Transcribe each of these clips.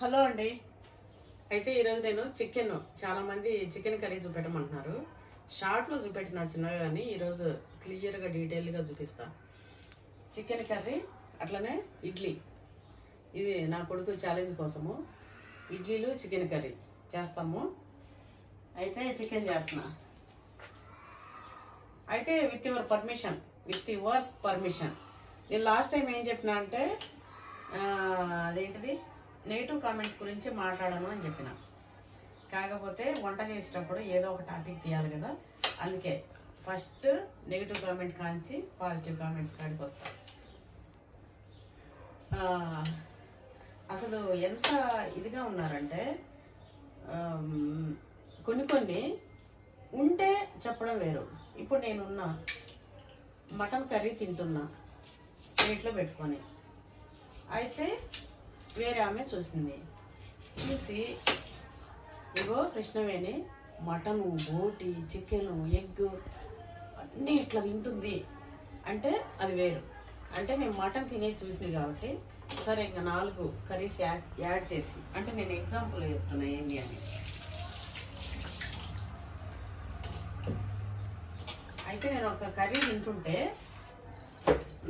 Hello అండి. అయితే ఈరోజు నేను చికెన్ చాలా మంది చికెన్ కర్రీ చూపెట్టమంటున్నారు. షార్ట్లో చూపెట్టిన చిన్నగా, కానీ ఈరోజు క్లియర్గా డీటెయిల్గా చూపిస్తా. చికెన్ కర్రీ అట్లనే ఇడ్లీ. ఇది నా కొడుకు ఛాలెంజ్ కోసము ఇడ్లీలు చికెన్ కర్రీ చేస్తాము. అయితే చికెన్ చేస్తున్నా. అయితే విత్ యువర్స్ పర్మిషన్ నేను లాస్ట్ టైం ఏం చెప్పినా అంటే అదేంటిది నెగిటివ్ కామెంట్స్ గురించి మాట్లాడను అని చెప్పిన. కాకపోతే వంట చేసేటప్పుడు ఏదో ఒక టాపిక్ తీయాలి కదా, అందుకే ఫస్ట్ నెగిటివ్ కామెంట్ కాంచి పాజిటివ్ కామెంట్స్ కాడికి వస్తా. అసలు ఎంత ఇదిగా ఉన్నారంటే కొన్ని ఉంటే చెప్పడం వేరు. ఇప్పుడు నేనున్నా మటన్ కర్రీ తింటున్నా ప్లేట్లో పెట్టుకొని, అయితే వేరే ఆమె చూసింది. చూసి ఇగో కృష్ణవేణి మటను, బోటి, చికెను, ఎగ్ అన్నీ ఇట్లా తింటుంది అంటే అది వేరు. అంటే నేను మటన్ తినే చూసింది కాబట్టి సరే ఇంకా 4 కర్రీస్ యాడ్ చేసి, అంటే నేను ఎగ్జాంపుల్ చెప్తున్నా ఏంటి అని. అయితే నేను ఒక కర్రీ తింటుంటే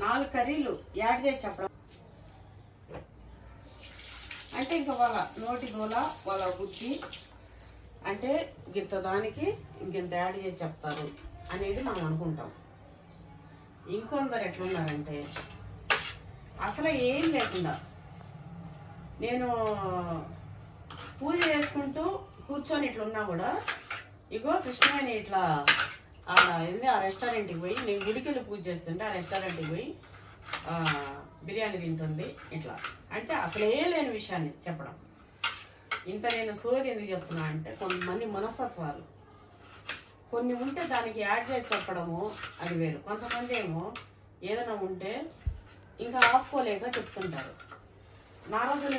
4 కర్రీలు యాడ్ చేసి చెప్పడం అంటే ఇంకా వాళ్ళ నోటి గోల, వాళ్ళ బుద్ధి అంటే ఇంత దానికి ఇంకెంత యాడ్ చేసి చెప్తారు అనేది మనం అనుకుంటాం. ఇంకొందరు ఎట్లున్నారంటే అసలు ఏం లేకుండా నేను పూజ చేసుకుంటూ కూర్చొని ఇట్లున్నా కూడా ఇగో కృష్ణవేణి ఇట్లా ఏంది ఆ రెస్టారెంట్కి పోయి, నేను గుడికి వెళ్ళి పూజ చేస్తుంటే ఆ రెస్టారెంట్కి పోయి బిర్యానీ తింటుంది ఇట్లా. అంటే అసలే లేని విషయాన్ని చెప్పడం. ఇంత నేను సోది ఎందుకు చెప్తున్నా అంటే కొంతమంది మనస్తత్వాలు కొన్ని ఉంటే దానికి యాడ్ చేసి చెప్పడము అది వేరు. కొంతమంది ఏమో ఏదైనా ఉంటే ఇంకా ఆపుకోలేక చెప్తుంటారు. నా రోజున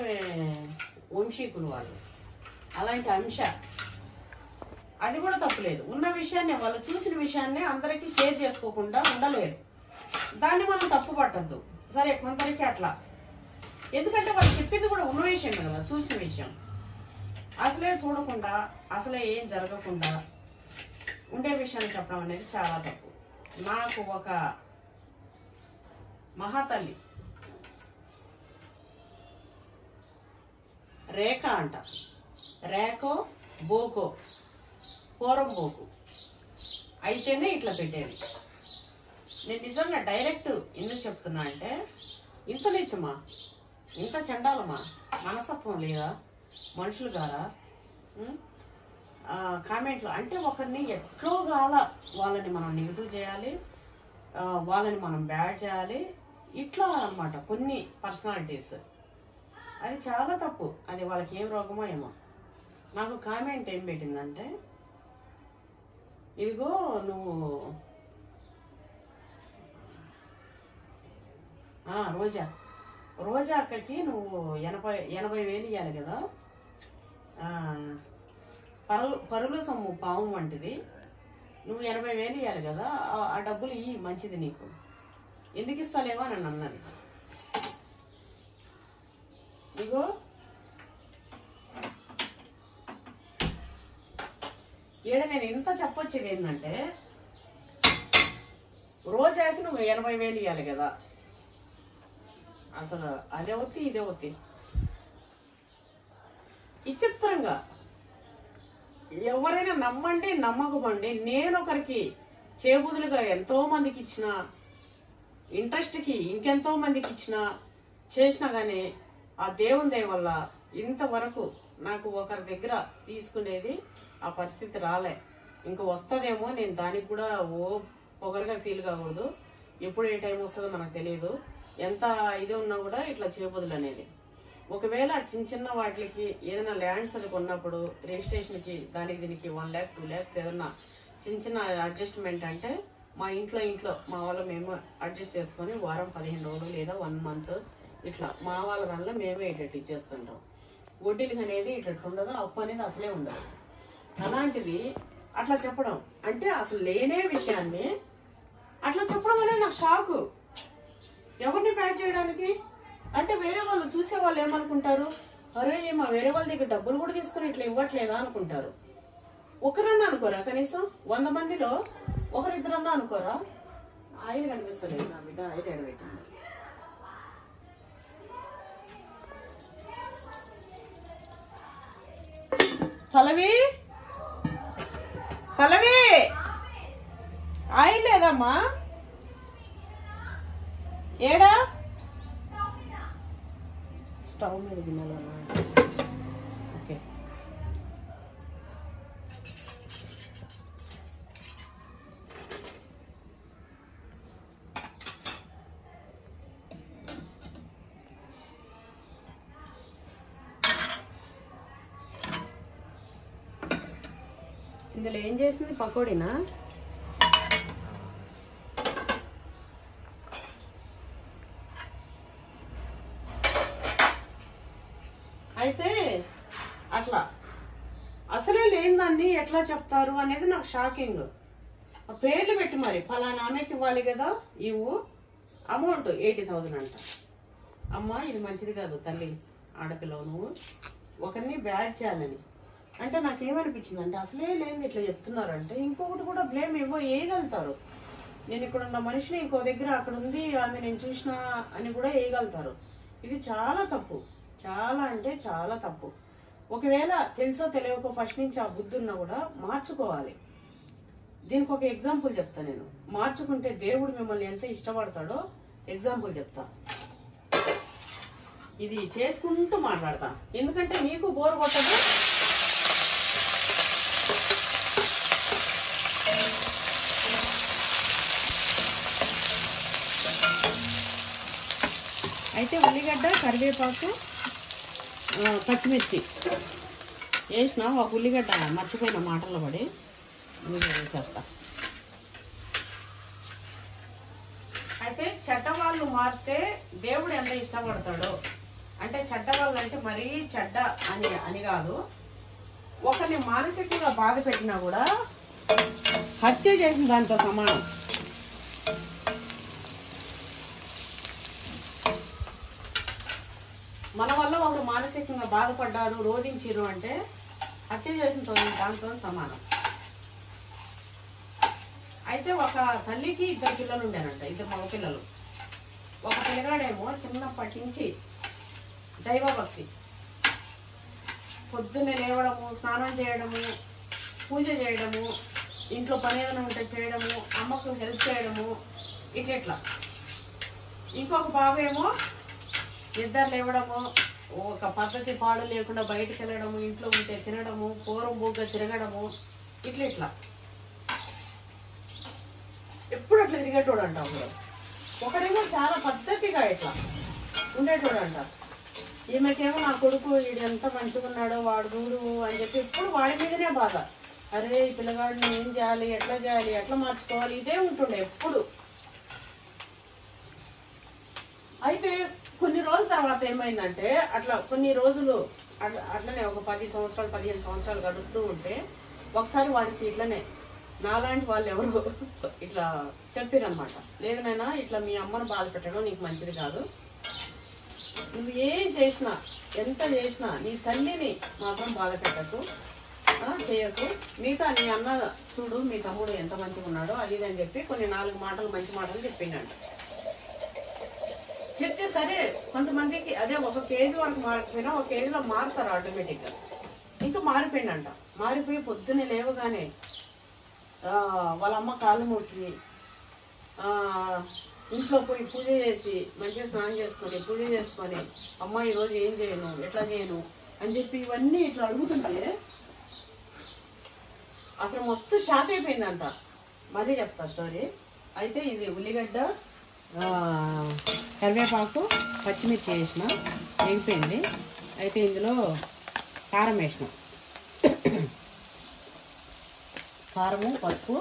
వంశీకులు వాళ్ళు అలాంటి అంశ అది కూడా తప్పులేదు. ఉన్న విషయాన్ని వాళ్ళు చూసిన విషయాన్ని అందరికీ షేర్ చేసుకోకుండా ఉండలేరు. దాన్ని మనం తప్పు పట్టద్దు. సరే కొందరికి అట్లా, ఎందుకంటే వాళ్ళు చెప్పింది కూడా ఉన్న విషయం కదా, చూసిన విషయం. అసలే చూడకుండా అసలే ఏం జరగకుండా ఉండే విషయాన్ని చెప్పడం అనేది చాలా తప్పు. నాకు ఒక మహాతల్లి రేఖ అంట, రేఖో బోకో పూరం బోకు అయితేనే ఇట్లా పెట్టేది. నేను నిజంగా డైరెక్ట్ ఎందుకు చెప్తున్నా అంటే ఇంత నీచమా, ఇంత చండాలమా, మనస్తత్వం లేదా మనుషులు గారా? కామెంట్లు అంటే ఒకరిని ఎట్లో కాల వాళ్ళని మనం నెగిటివ్ చేయాలి, వాళ్ళని మనం బ్యాడ్ చేయాలి, ఇట్లా అన్నమాట కొన్ని పర్సనాలిటీస్. అది చాలా తప్పు. అది వాళ్ళకి ఏం రోగమో ఏమో. నాకు కామెంట్ ఏం పెట్టిందంటే, ఇదిగో నువ్వు రోజా అక్కకి నువ్వు 80,000 ఇవ్వాలి కదా, పరుల సొమ్ము పాము వంటిది, నువ్వు 80,000 ఇవ్వాలి కదా, ఆ డబ్బులు ఇవి మంచిది, నీకు ఎందుకు ఇస్తాలేవో అని అన్నది. ఇగో ఈడ నేను ఇంత చెప్పొచ్చేది ఏంటంటే, రోజాకి నువ్వు 80,000 ఇవ్వాలి కదా, అసలు అదే ఒత్తి ఇదే ఒత్తి విచిత్రంగా. ఎవరైనా నమ్మండి నమ్మకపోండి, నేను ఒకరికి చేబుదులుగా ఎంతో మందికి ఇచ్చిన, ఇంట్రెస్ట్కి ఇంకెంతో మందికి ఇచ్చిన, చేసినా కానీ ఆ దేవుని దయ వల్ల ఇంతవరకు నాకు ఒకరి దగ్గర తీసుకునేది ఆ పరిస్థితి రాలే. ఇంకా వస్తుందేమో, నేను దానికి కూడా పొగరుగా ఫీల్ కాకూడదు. ఎప్పుడు ఏ టైం వస్తుందో మనకు తెలియదు. ఎంత ఇది ఉన్నా కూడా ఇట్లా చేబుదులు అనేది. ఒకవేళ చిన్న వాటికి ఏదైనా ల్యాండ్స్ అది కొన్నప్పుడు రిజిస్ట్రేషన్కి దానికి దీనికి 1 lakh 2 lakhs ఏదన్నా చిన్న అడ్జస్ట్మెంట్ అంటే మా ఇంట్లో మా వాళ్ళు మేము అడ్జస్ట్ చేసుకొని వారం 15 రోజులు లేదా 1 month ఇట్లా మా వాళ్ళ దానిలో మేమే ఇట్లా ఇచ్చేస్తుంటాం. వడ్డీలకు అనేది ఇట్లా ఉండదు, అప్పు అనేది అసలే ఉండదు. అలాంటిది అట్లా చెప్పడం అంటే అసలు లేనే విషయాన్ని అట్లా చెప్పడం అనేది నాకు షాకు. ఎవరిని బ్యాడ్ చేయడానికి? అంటే వేరే వాళ్ళు చూసే వాళ్ళు ఏమనుకుంటారు, అరే మా వేరే వాళ్ళ దగ్గర డబ్బులు కూడా తీసుకుని ఇట్లా ఇవ్వట్లేదా అనుకుంటారు. ఒకరన్నా అనుకోరా, కనీసం 100 మందిలో ఒకరిద్దరన్నా అనుకోరా. ఆయిల్ కనిపిస్తలేదు నా బిడ్డ, ఆయిల్ ఎడబెట్టింది. పల్లవి పల్లవి ఆయిల్ లేదమ్మా, ఏడా స్టవ్ మీద గిన్నెలో. ఓకే, ఇందులో ఏం చేసింది? పకోడీనా? అయితే అట్లా అసలే లేని దాన్ని ఎట్లా చెప్తారు అనేది నాకు షాకింగ్. ఆ పేర్లు పెట్టి మరి ఫలానా ఆమెకి ఇవ్వాలి కదా, ఇవ్వు, అమౌంట్ 80,000 అంట. అమ్మా ఇది మంచిది కాదు తల్లి, ఆడపిల్లవు నువ్వు ఒకరిని బ్యాడ్ చేయాలని. అంటే నాకేమనిపించింది అంటే అసలే లేని ఇట్లా చెప్తున్నారంటే ఇంకొకటి కూడా బ్లేమ్ వేయగలుగుతారు. నేను ఇక్కడ ఉన్న మనిషిని ఇంకో దగ్గర అక్కడ ఉంది ఆమె నేను చూసినా అని కూడా వేయగలుగుతారు. ఇది చాలా తప్పు, చాలా అంటే చాలా తప్పు. ఒకవేళ తెలుసో తెలియకో ఫస్ట్ నుంచి ఆ బుద్ధి ఉన్నా కూడా మార్చుకోవాలి. దీనికి ఒక ఎగ్జాంపుల్ చెప్తా నేను. మార్చుకుంటే దేవుడు మిమ్మల్ని ఎంత ఇష్టపడతాడో ఎగ్జాంపుల్ చెప్తా. ఇది చేసుకుంటూ మాట్లాడతా, ఎందుకంటే మీకు బోర్ కొట్టదు. అయితే ఉల్లిగడ్డ, కరివేపాకు, పచ్చిమిర్చి వేసిన. ఒక ఉల్లిగడ్డ మర్చిపోయిన మాటల్లో పడి వేసేస్తా. అయితే చెడ్డవాళ్ళు మారితే దేవుడు ఎంత ఇష్టపడతాడో, అంటే చెడ్డవాళ్ళు అంటే మరీ చెడ్డ అని కాదు, ఒకరిని మానసికంగా బాధ పెట్టినా కూడా హత్య చేసిన దాంతో సమానం. మన వల్ల ఒకరు మానసికంగా బాధపడ్డారు, రోధించారు అంటే హత్య చేసిన దాంతో సమానం. అయితే ఒక తల్లికి 2 పిల్లలు ఉండేనంట, 2 మగ పిల్లలు. ఒక పిల్లగాడేమో చిన్నప్పటి నుంచి దైవభక్తి, పొద్దున్నే లేవడము, స్నానం చేయడము, పూజ చేయడము, ఇంట్లో పని ఏదైనా ఉంటే చేయడము, అమ్మకు హెల్ప్ చేయడము, ఇట్లా. ఇంకొక బాబు ఏమో నిద్ర లేవడము, ఒక పద్ధతి పాడు లేకుండా బయటకు వెళ్ళడము, ఇంట్లో ఉంటే తినడము, పూరం బూగ్గా తిరగడము, ఇట్లా ఎప్పుడు అట్లా తిరిగేటోడు అంట. ఒకడేమో చాలా పద్ధతిగా ఇట్లా ఉండేటోడు అంట. ఈమెకేమో నా కొడుకు వీడు ఎంత మంచిగా ఉన్నాడో వాడు చూడు అని చెప్పి ఎప్పుడు వాడి మీదనే బాధ. అరే ఈ పిల్లగాడిని ఏం చేయాలి, ఎట్లా మార్చుకోవాలి, ఇదే ఉంటుండే ఎప్పుడు. అయితే కొన్ని రోజుల తర్వాత ఏమైందంటే అట్లా కొన్ని రోజులు అట్లనే ఒక 10 సంవత్సరాలు 15 సంవత్సరాలు గడుస్తూ ఉంటే ఒకసారి వాడికి ఇట్లనే నాలాంటి వాళ్ళు ఎవరు ఇట్లా చెప్పారనమాట. లేదు నాయనా ఇట్లా మీ అమ్మను బాధ పెట్టడం నీకు మంచిది కాదు, నువ్వు ఏం చేసినా ఎంత చేసినా నీ తల్లిని మాత్రం బాధ పెట్టకు, చేయకు. మిగతా నీ అన్న చూడు మీ తమ్ముడు ఎంత మంచిగా ఉన్నాడో అది ఇది అని చెప్పి కొన్ని 4 మాటలు మంచి మాటలు చెప్పిండంట. చెప్తే సరే కొంతమందికి అదే ఒక కేజీ వరకు మారిపోయినా ఒక కేజీలో మారుతారు ఆటోమేటిక్గా. ఇంకా మారిపోయిందంట. మారిపోయి పొద్దున్నే లేవగానే వాళ్ళ అమ్మ కాళ్ళు మొక్కి ఇంట్లో పోయి పూజ చేసి మంచిగా స్నానం చేసుకొని పూజ చేసుకొని అమ్మ ఈరోజు ఏం చేయను, ఎట్లా చేయను అని చెప్పి ఇవన్నీ ఇట్లా అడుగుతుంటే అసలు మస్తు షాక్ అయిపోయిందంట. మళ్ళీ చెప్తా స్టోరీ. అయితే ఇది ఉల్లిగడ్డ, కరివేపాకు, పచ్చిమిర్చి వేసిన, వేగిపోయింది. అయితే ఇందులో కారం వేసిన, కారము, పసుపు,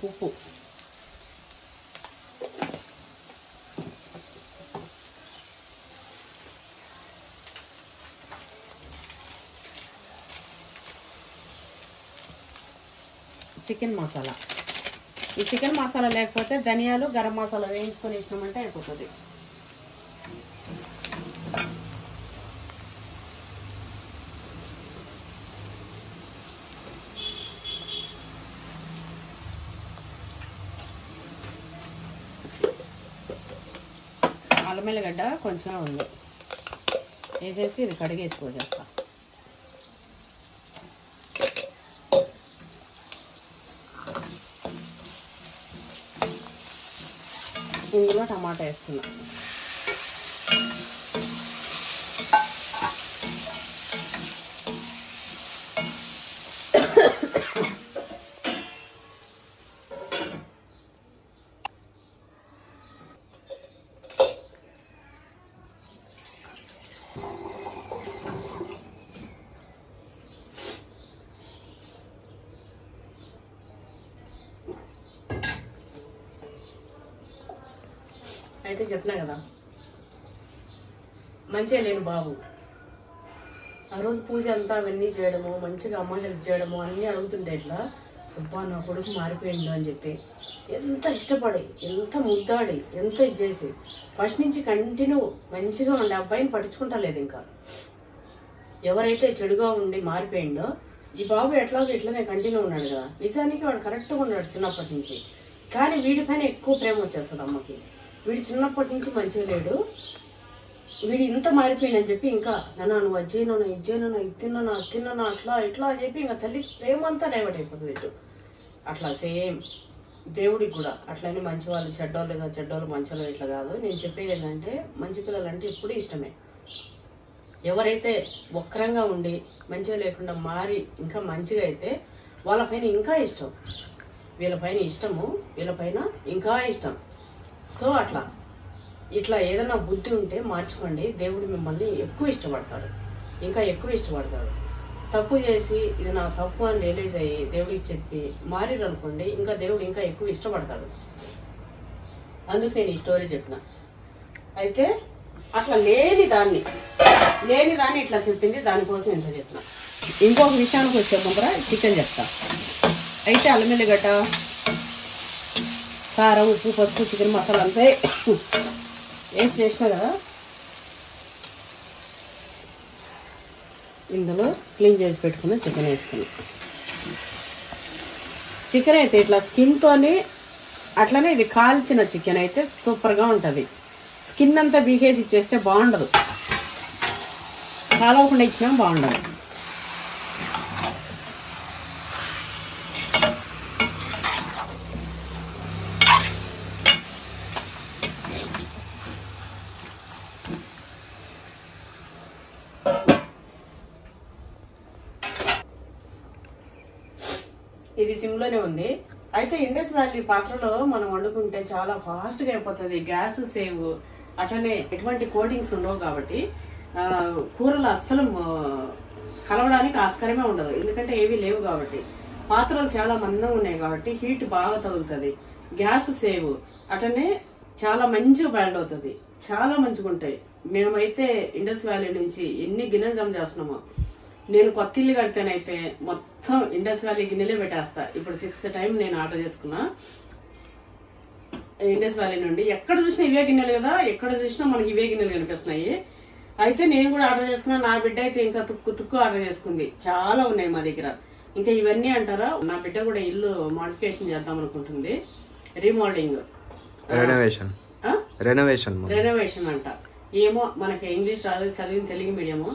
ఉప్పు, చికెన్ మసాలా, ఈ చికెన్ మసాలా లేకపోతే ధనియాలు గరం మసాలా వేయించుకొని వేసినామంటే అయిపోతుంది. అల్లం ఎల్లిగడ్డ కొంచెం ఉంది, వేసేసి ఇది కడిగేసుకోసేస్తా. ఇందులో టమాటా వేస్తున్నా. అయితే చెప్పినా కదా, మంచిగా లేని బాబు ఆ రోజు పూజ అంతా అవన్నీ చేయడము, మంచిగా అమ్మ హెల్ప్ చేయడము అన్నీ అడుగుతుంటే ఇట్లా అబ్బా నా కొడుకు మారిపోయిండు అని చెప్పి ఎంత ఇష్టపడి, ఎంత ముద్దాడి, ఎంత ఇది చేసి ఫస్ట్ నుంచి కంటిన్యూ మంచిగా ఉండే అబ్బాయిని పట్టించుకుంటా లేదు. ఇంకా ఎవరైతే చెడుగా ఉండి మారిపోయిండో ఈ బాబు ఎట్లాగో ఇట్లనే కంటిన్యూ ఉన్నాడు కదా. నిజానికి వాడు కరెక్ట్గా ఉన్నాడు చిన్నప్పటి నుంచి, కానీ వీడిపైన ఎక్కువ ప్రేమ వచ్చేస్తుంది అమ్మకి. వీడు చిన్నప్పటి నుంచి మంచిగా లేడు, వీడు ఇంత మారిపోయిందని చెప్పి ఇంకా నాన్న నువ్వు అజ్జేనా ఇజ్జేనా ఇది తిన్నా తిన్నా అట్లా ఇట్లా అని చెప్పి ఇంకా తల్లి ప్రేమ అంతా డైవర్ట్ అయిపోతుంది ఇటు. అట్లా సేమ్ దేవుడికి కూడా అట్లనే మంచి వాళ్ళు చెడ్డోళ్ళుగా, చెడ్డోళ్ళు మంచోళ్ళు ఇట్లా కాదు. నేను చెప్పేది ఏంటంటే మంచి పిల్లలు అంటే ఎప్పుడూ ఇష్టమే. ఎవరైతే వక్రంగా ఉండి మంచిగా లేకుండా మారి ఇంకా మంచిగా అయితే వాళ్ళపైన ఇంకా ఇష్టం, వీళ్ళపైన ఇష్టము, వీళ్ళపైన ఇంకా ఇష్టం. సో అట్లా ఇట్లా ఏదైనా బుద్ధి ఉంటే మార్చుకోండి, దేవుడు మిమ్మల్ని ఎక్కువ ఇష్టపడతాడు, ఇంకా ఎక్కువ ఇష్టపడతాడు. తప్పు చేసి ఇది నా తప్పు అని రియలైజ్ అయ్యి దేవుడికి చెప్పి మారిరు అనుకోండి, ఇంకా దేవుడు ఇంకా ఎక్కువ ఇష్టపడతాడు. అందుకు నేను ఈ స్టోరీ చెప్పిన. అయితే అట్లా లేని దాన్ని ఇట్లా చెప్పింది, దానికోసం ఇంత చెప్పిన. ఇంకొక విషయానికి వచ్చే ముందర చికెన్ చెప్తా. అయితే అల్లం ఎల్లిగడ్డ, కారం, ఉప్పు, పసుపు, చికెన్ మసాలా అంతే వేసి చేసినా కదా. ఇందులో క్లీన్ చేసి పెట్టుకుని చికెన్ వేసుకుని, చికెన్ అయితే ఇట్లా స్కిన్తోని అట్లనే ఇది కాల్చిన చికెన్ అయితే సూపర్గా ఉంటుంది. స్కిన్ అంతా బీకేసి ఇచ్చేస్తే బాగుండదు, కాలవకుండా ఇచ్చినా బాగుండదు. ఇది సిమ్లోనే ఉంది. అయితే ఇండస్ వ్యాలీ పాత్రలో మనం వండుకుంటే చాలా ఫాస్ట్గా అయిపోతుంది, గ్యాస్ సేవ్, అట్లనే ఎటువంటి కోటింగ్స్ ఉండవు కాబట్టి కూరలు అస్సలు కలవడానికి ఆస్కారమే ఉండదు. ఎందుకంటే ఏవి లేవు కాబట్టి, పాత్రలు చాలా మందంగా ఉన్నాయి కాబట్టి హీట్ బాగా తగులుతుంది, గ్యాస్ సేవ్, అట్లనే చాలా మంచిగా బ్యాడ్ అవుతుంది, చాలా మంచిగా ఉంటాయి. మేమైతే ఇండస్ వ్యాలీ నుంచి ఎన్ని గిన్నెలు జమ చేస్తున్నామో. నేను కొత్త ఇల్లు కడితేనైతే మొత్తం ఇండస్ వ్యాలీ గిన్నెలే పెట్టేస్తా. ఇప్పుడు 6th టైం నేను ఆర్డర్ చేసుకున్నా ఇండస్ వ్యాలీ నుండి. ఎక్కడ చూసినా ఇవే గిన్నెలు కదా, ఎక్కడ చూసినా మనకి ఇవే గిన్నెలు కనిపిస్తున్నాయి. అయితే నేను కూడా ఆర్డర్ చేసుకున్నా. నా బిడ్డ అయితే ఇంకా తుక్కు ఆర్డర్ చేసుకుంది, చాలా ఉన్నాయి మా దగ్గర. ఇంకా ఇవన్నీ అంటారా, నా బిడ్డ కూడా ఇల్లు మోడిఫికేషన్ చేద్దాం అనుకుంటుంది, రీమోడలింగ్, రెనోవేషన్ అంట. ఏమో మనకి ఇంగ్లీష్ రాదు, చదివిన తెలుగు మీడియము.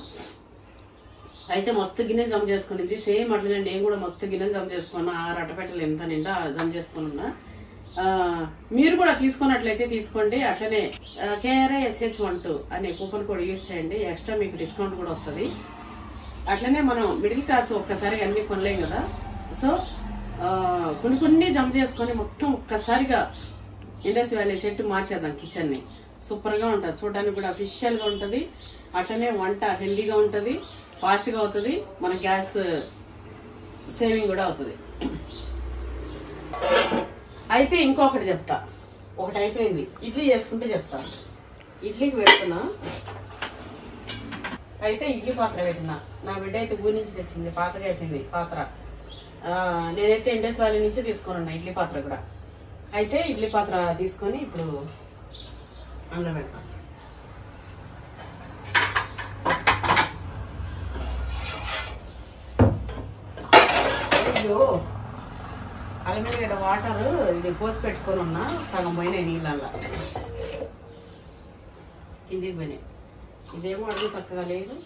అయితే మస్తు గిన్నెలు జమ చేసుకునింది. సేమ్ అట్లనే నేను కూడా మస్తు గిన్నెలు జమ చేసుకున్నా, 6 అట్టపెట్టెలు ఎంత నిండా జమ చేసుకున్నా. మీరు కూడా తీసుకున్నట్లయితే తీసుకోండి. అట్లనే KRASH12 అనే కూపన్ కోడ్ యూజ్ చేయండి, ఎక్స్ట్రా మీకు డిస్కౌంట్ కూడా వస్తుంది. అట్లనే మనం మిడిల్ క్లాస్ ఒక్కసారి అన్ని కొనలేం కదా, సో కొన్ని జమ చేసుకొని మొత్తం ఒక్కసారిగా ఇండస్ వ్యాలీ సెట్ మార్చేద్దాం. కిచెన్ని సూపర్గా ఉంటుంది, చూడడానికి కూడా అఫిషియల్గా ఉంటుంది. అట్లనే వంట హెల్దీగా ఉంటుంది, ఫాస్ట్గా అవుతుంది, మన గ్యాస్ సేవింగ్ కూడా అవుతుంది. అయితే ఇంకొకటి చెప్తా, ఒకటి అయిపోయింది, ఇడ్లీ చేసుకుంటే చెప్తా. ఇడ్లీకి పెడుతున్నా. అయితే ఇడ్లీ పాత్ర పెట్టినా. నా బిడ్డ అయితే ఊరి నుంచి తెచ్చింది, పాత్ర అయిపోయింది పాత్ర. నేనైతే ఇండస్ వ్యాలీ నుంచి తీసుకున్నా ఇడ్లీ పాత్ర కూడా. అయితే ఇడ్లీ పాత్ర తీసుకొని ఇప్పుడు అందులో పెడతాం. అలమిగడ్డ వాటర్ ఇది పోసి పెట్టుకొని ఉన్నా, సగం పోయినాయి నీళ్ళల్లా, కిందికి పోయినాయి. ఇదేమో అడుగు చక్కగా లేదు.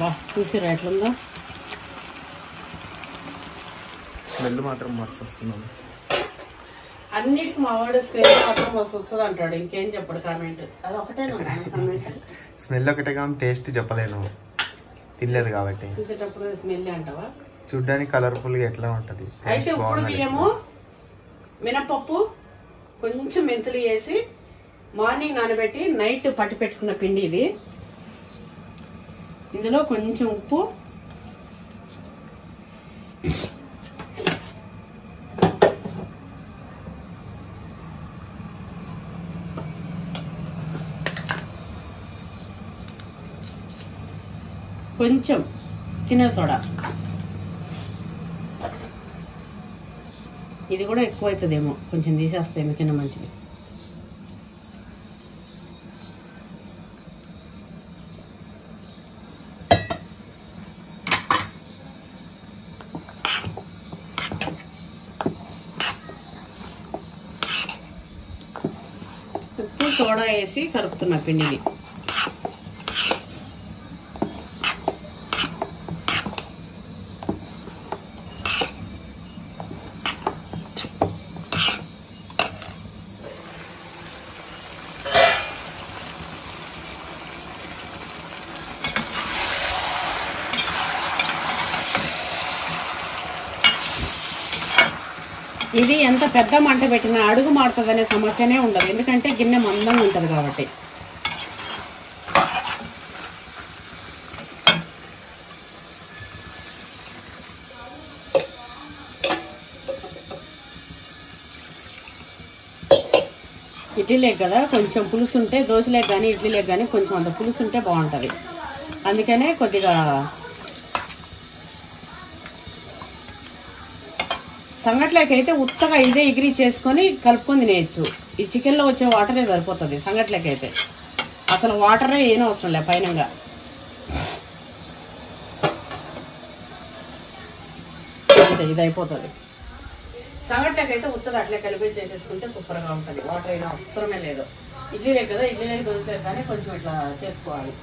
బా చూసిరా ఎట్లుందో, స్మెల్ మాత్రం మస్తు వస్తుంది. అన్నిటికి మా వాడు స్మెల్ మాత్రం మస్తు వస్తుంది అంటాడు, ఇంకేం చెప్పడు కామెంట్. అది ఒకటేనా కామెంట్? స్మెల్ ఒకటే కానీ టేస్ట్ చెప్పలేను, తినలేదు కాబట్టి. చూసేటప్పుడు స్మెల్ అంటావా? చూడ్డానికి కలర్ఫుల్ గా ఎట్లా ఉంటది. అయితే ఇప్పుడు బియ్యము, మినపప్పు, కొంచెం మెంతులు వేసి మార్నింగ్ నానబెట్టి నైట్ పట్టి పెట్టుకున్న పిండి ఇది. ఇందులో కొంచెం ఉప్పు, కొంచెం తినే సోడా, ఇది కూడా ఎక్కువ అవుతుందేమో, కొంచెం తీసేస్తే ఎందుకైనా మంచిది. ఉప్పు సోడా వేసి కలుపుతున్నా పిండిని. ఇది ఎంత పెద్ద మంట పెట్టినా అడుగు మారుతుందనే సమస్యనే ఉండదు, ఎందుకంటే గిన్నె మందంగా ఉంటుంది కాబట్టి. ఇడ్లీలేక కదా కొంచెం పులుసు ఉంటే, దోశలేక కానీ ఇడ్లీలేక కానీ కొంచెం అంత పులుసు ఉంటే బాగుంటుంది. అందుకనే కొద్దిగా సంగట్లేకైతే ఉత్తగా ఇదే ఎగిరి చేసుకొని కలుపుకొని తినేయచ్చు. ఈ చికెన్లో వచ్చే వాటరే సరిపోతుంది. సంగట్లేకైతే అసలు వాటరే ఏం అవసరం లే పైనంగా. ఇది అయిపోతుంది. సంగట్లేకైతే ఉత్తగా అట్లే కలిపి చేసేసుకుంటే సూపర్గా ఉంటుంది, వాటర్ అయినా అవసరమే లేదు. ఇడ్లీ లేక కదా, ఇడ్లీ లేక దోశ లేక కానీ కొంచెం ఇట్లా చేసుకోవాలి.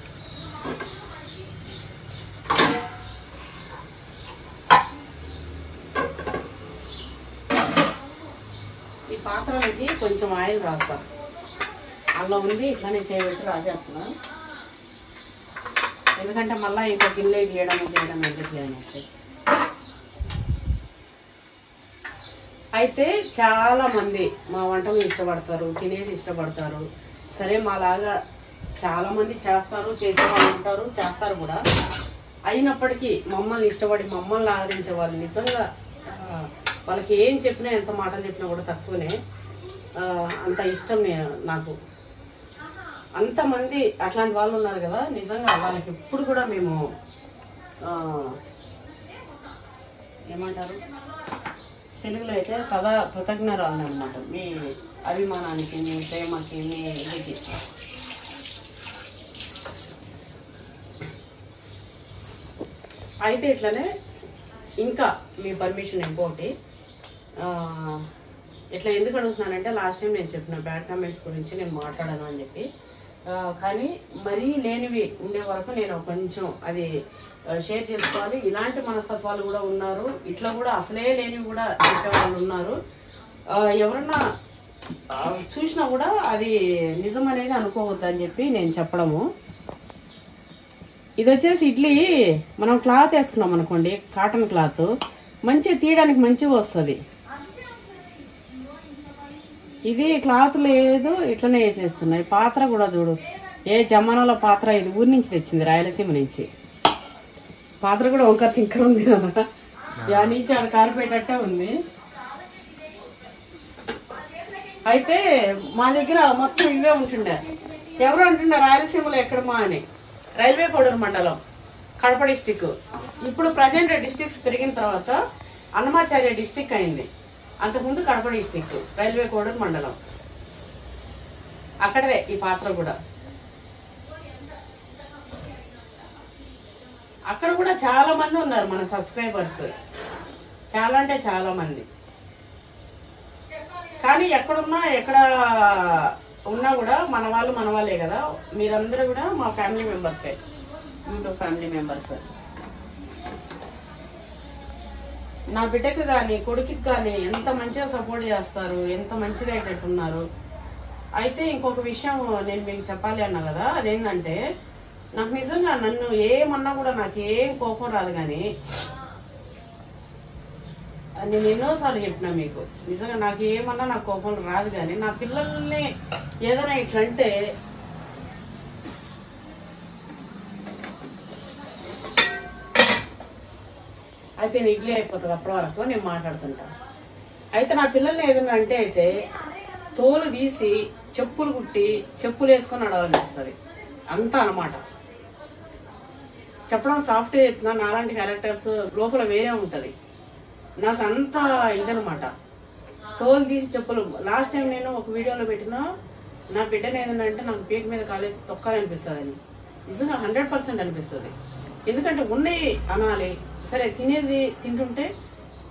ఈ పాత్రలకి కొంచెం ఆయిల్ రాస్తా, అలా ఉంది ఇట్లానే చేయబెట్టి రాసేస్తున్నా, ఎందుకంటే మళ్ళీ ఇంకో గిన్నె చేయడం ఎందుకు అనేసి. అయితే చాలా మంది మా వంటలు ఇష్టపడతారు, తినేది ఇష్టపడతారు. సరే మాలాగా చాలా మంది చేస్తారు, చేసేవాళ్ళు ఉంటారు, చేస్తారు కూడా. అయినప్పటికీ మమ్మల్ని ఇష్టపడి మమ్మల్ని ఆదరించే వాళ్ళు నిజంగా వాళ్ళకి ఏం చెప్పినా, ఎంత మాటలు చెప్పినా కూడా తక్కువనే. అంత ఇష్టం నాకు. అంతమంది అట్లాంటి వాళ్ళు ఉన్నారు కదా, నిజంగా వాళ్ళకి ఎప్పుడు కూడా మేము ఏమంటారు తెలుగులో అయితే సదా కృతజ్ఞరాలు అనమాట. మీ అభిమానానికి, మీ ప్రేమకి, మీ ఇదికి. అయితే ఇట్లనే ఇంకా మీ పర్మిషన్ ఇంకోటి, ఇట్లా ఎందుకు అడుగుతున్నానంటే లాస్ట్ టైం నేను చెప్పిన బ్యాడ్ కామెంట్స్ గురించి నేను మాట్లాడాను అని చెప్పి. కానీ మరీ లేనివి ఉండే వరకు నేను కొంచెం అది షేర్ చేసుకోవాలి. ఇలాంటి మనస్తత్వాలు కూడా ఉన్నారు, ఇట్లా కూడా అసలే లేనివి కూడా చెప్పే వాళ్ళు ఉన్నారు. ఎవరన్నా చూసినా కూడా అది నిజం అనేది అనుకోవద్దని చెప్పి నేను చెప్పడము. ఇది వచ్చేసి ఇడ్లీ మనం క్లాత్ వేసుకున్నాం అనుకోండి, కాటన్ క్లాత్ మంచిగా తీయడానికి మంచిగా వస్తుంది. ఇది క్లాత్ లేదు, ఇట్లనే వేసేస్తున్నాయి. పాత్ర కూడా చూడు, ఏ జమానాల పాత్ర, ఇది ఊరి నుంచి తెచ్చింది, రాయలసీమ నుంచి. పాత్ర కూడా వంకర తింకర ఉంది కదా, యా నుంచి ఆడ కారిపోయేటట్టే ఉంది. అయితే మా దగ్గర మొత్తం ఇవే ఉంటుండే. ఎవరు అంటుండే రాయలసీమలో ఎక్కడమా అని. రైల్వే కోడూరు మండలం, కడప డిస్టిక్. ఇప్పుడు ప్రజెంట్ డిస్టిక్స్ పెరిగిన తర్వాత అన్నమాచార్య డిస్టిక్ అయింది. అంతకుముందు కడప డిస్టిక్, రైల్వే కోడూరు మండలం. అక్కడదే ఈ పాత్ర కూడా. అక్కడ కూడా చాలా మంది ఉన్నారు మన సబ్స్క్రైబర్స్, చాలా అంటే చాలా మంది. కానీ ఎక్కడున్నా ఎక్కడ ఉన్నా కూడా మన వాళ్ళే కదా. మీరందరూ కూడా మా ఫ్యామిలీ మెంబర్సే, యూట్యూబ్ ఫ్యామిలీ మెంబర్స్. నా బిడ్డకు కానీ కొడుకుకి కానీ ఎంత మంచిగా సపోర్ట్ చేస్తారు, ఎంత మంచిగా అయ్యేటట్టున్నారు. అయితే ఇంకొక విషయం నేను మీకు చెప్పాలి అన్నా కదా, అదేంటంటే నాకు నిజంగా నన్ను ఏమన్నా కూడా నాకు ఏం కోపం రాదు. కానీ నేను ఎన్నోసార్లు చెప్పినా మీకు, నిజంగా నాకు ఏమన్నా నాకు కోపం రాదు. కానీ నా పిల్లల్ని ఏదైనా ఇట్లంటే అయిపోయింది, ఇడ్లీ అయిపోతుంది అప్పటి వరకు నేను మాట్లాడుతుంటా. అయితే నా పిల్లల్ని ఏదైనా అంటే అయితే తోలు తీసి చెప్పులు కుట్టి చెప్పులు వేసుకొని నడవాలనిపిస్తుంది, అంతా అనమాట. చెప్పడం సాఫ్ట్గా చెప్తున్నా, నాలాంటి క్యారెక్టర్స్ లోపల వేరే ఉంటుంది. నాకు అంత ఇదనమాట. తోలు తీసి చెప్పులు. లాస్ట్ టైం నేను ఒక వీడియోలో పెట్టినా, నా బిడ్డను ఏదన్నా అంటే నాకు పీక మీద కాలేసి తొక్కాలనిపిస్తుంది అని. నిజంగా 100% అనిపిస్తుంది. ఎందుకంటే ఉన్నాయి అనాలి. సరే తినేది తింటుంటే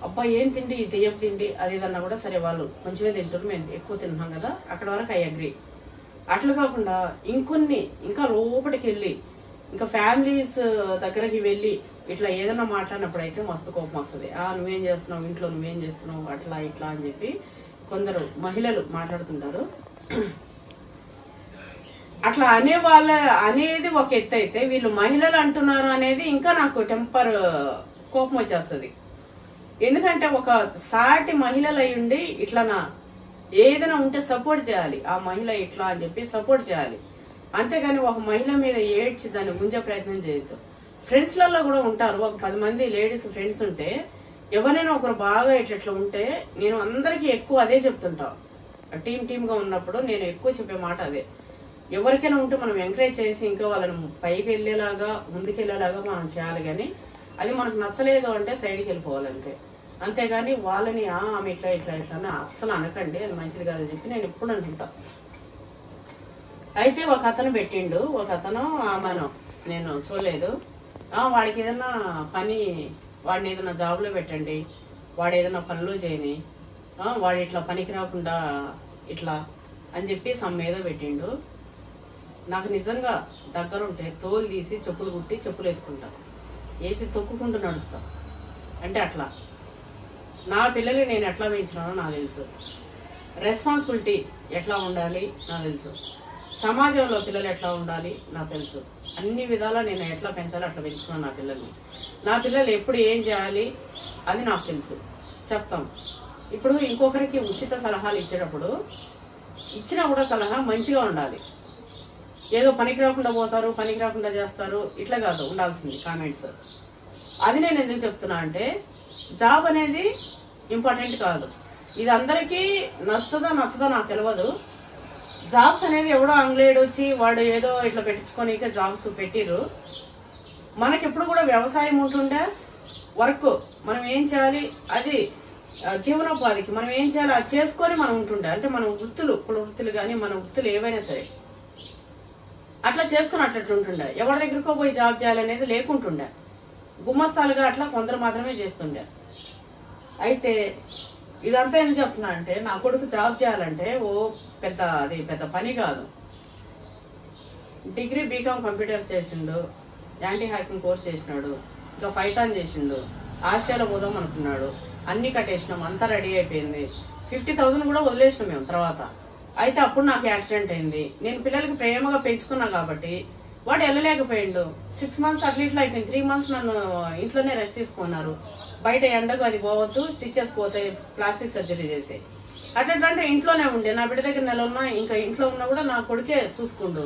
అబ్బా ఏం తిండి, తెయ్యపు తిండి అది ఏదన్నా కూడా సరే వాళ్ళు కొంచెమే తింటారు, మేము ఎక్కువ తింటున్నాం కదా, అక్కడ వరకు ఐ అగ్రీ. అట్లా కాకుండా ఇంకొన్ని ఇంకా లోపలికి వెళ్ళి ఇంకా ఫ్యామిలీస్ దగ్గరకి వెళ్ళి ఇట్లా ఏదైనా మాట్లాడినప్పుడు అయితే మస్తు కోపం వస్తుంది. నువ్వేం చేస్తున్నావు ఇంట్లో, నువ్వేం చేస్తున్నావు అట్లా ఇట్లా అని చెప్పి కొందరు మహిళలు మాట్లాడుతుంటారు. అట్లా అనేది ఒక ఎత్తు అయితే, వీళ్ళు మహిళలు అంటున్నారు అనేది ఇంకా నాకు టెంపర్ కోపం వచ్చేస్తుంది. ఎందుకంటే ఒక సాటి మహిళలు అయి ఉండి ఇట్లా ఏదైనా ఉంటే సపోర్ట్ చేయాలి, ఆ మహిళ ఇట్లా అని చెప్పి సపోర్ట్ చేయాలి. అంతేగాని ఒక మహిళ మీద ఏడ్చి దాన్ని గుంజే ప్రయత్నం చేయొద్దు. ఫ్రెండ్స్లలో కూడా ఉంటారు, ఒక 10 మంది లేడీస్ ఫ్రెండ్స్ ఉంటే ఎవరైనా ఒకరు బాగా ఇట్లా ఉంటే నేను అందరికీ ఎక్కువ అదే చెప్తుంటా. టీమ్ గా ఉన్నప్పుడు నేను ఎక్కువ చెప్పే మాట అదే. ఎవరికైనా ఉంటే మనం ఎంకరేజ్ చేసి ఇంకా వాళ్ళని పైకి వెళ్ళేలాగా ముందుకెళ్లేలాగా మనం చేయాలి. కానీ అది మనకు నచ్చలేదు అంటే సైడ్కి వెళ్ళిపోవాలంటే. అంతేగాని వాళ్ళని ఆమె ఇట్లా ఇట్లా ఇట్లా అని అస్సలు అనకండి, అది మంచిది కాదని చెప్పి నేను ఎప్పుడు అంటుంటా. అయితే ఒక అతను పెట్టిండు, ఒక అతను ఆమెను నేను చూడలేదు, వాడికి ఏదన్నా పని, వాడిని ఏదైనా జాబ్లో పెట్టండి, వాడు ఏదైనా పనులు చేయని, వాడు ఇట్లా పనికి రాకుండా ఇట్లా అని చెప్పి ఏదో పెట్టిండు. నాకు నిజంగా దగ్గరుంటే తోలు తీసి చెప్పులు కుట్టి చెప్పులు వేసుకుంటా, వేసి తొక్కుకుంటూ నడుస్తా. అంటే అట్లా నా పిల్లలు నేను ఎట్లా పెంచినానో నాకు తెలుసు. రెస్పాన్సిబిలిటీ ఎట్లా ఉండాలి నాకు తెలుసు. సమాజంలో పిల్లలు ఎట్లా ఉండాలి నాకు తెలుసు. అన్ని విధాలా నేను ఎట్లా పెంచాలో అట్లా పెంచుకున్నాను నా పిల్లల్ని. నా పిల్లలు ఎప్పుడు ఏం చేయాలి అది నాకు తెలుసు, చెప్తాం. ఇప్పుడు ఇంకొకరికి ఉచిత సలహాలు ఇచ్చేటప్పుడు ఇచ్చినా కూడా సలహా మంచిగా ఉండాలి. ఏదో పనికి రాకుండా పోతారు, పనికి రాకుండా చేస్తారు, ఇట్లా కాదు ఉండాల్సింది కామెంట్స్. అది నేను ఎందుకు చెప్తున్నా అంటే, జాబ్ అనేది ఇంపార్టెంట్ కాదు. ఇది అందరికీ నచ్చుతుందో నచ్చదో నాకు తెలియదు. జాబ్స్ అనేది ఎవడో ఆంగ్లేయుడు వచ్చి వాడు ఏదో ఇట్లా పెట్టించుకొని జాబ్స్ పెట్టిరు. మనకి ఎప్పుడు కూడా వ్యవసాయం ఉంటుండే, వర్క్ మనం ఏం చేయాలి అది జీవనోపాధికి మనం ఏం చేయాలి అది చేసుకొని మనం ఉంటుండే. అంటే మన వృత్తులు, కుల వృత్తులు కానీ మన వృత్తులు ఏవైనా సరే అట్లా చేసుకుని అట్లా ఉంటుండే. ఎవరి దగ్గరకో పోయి జాబ్ చేయాలనేది లేకుంటుండే. గుమ్మస్తాలుగా అట్లా కొందరు మాత్రమే చేస్తుండే. అయితే ఇదంతా ఎందుకు చెప్తున్నా అంటే, నా కొడుకు జాబ్ చేయాలంటే పెద్ద పని కాదు. డిగ్రీ బీకామ్ కంప్యూటర్స్ చేసిండు, యాంటీ హ్యాకింగ్ కోర్స్ చేసినాడు, ఇంకా పైథాన్ చేసిండు, ఆస్ట్రేలియా పోదాం అనుకున్నాడు, అన్ని కట్టేసినాం, అంతా రెడీ అయిపోయింది. 50,000 కూడా వదిలేసినాం మేము తర్వాత. అయితే అప్పుడు నాకు యాక్సిడెంట్ అయింది. నేను పిల్లలకి ప్రేమగా పెంచుకున్నా కాబట్టి వాడు వెళ్ళలేకపోయిండు. 6 months అట్లా ఇట్లా అయిపోయింది. 3 months నన్ను ఇంట్లోనే రెస్ట్ తీసుకున్నారు. బయట ఎండకు అది పోవద్దు, స్టిచెస్ పోతాయి, ప్లాస్టిక్ సర్జరీ చేసి అట్లంటే ఇంట్లోనే ఉండే. నా బిడ్డ దగ్గర నెల ఉన్నా ఇంకా ఇంట్లో ఉన్నా కూడా నా కొడుకే చూసుకుండు.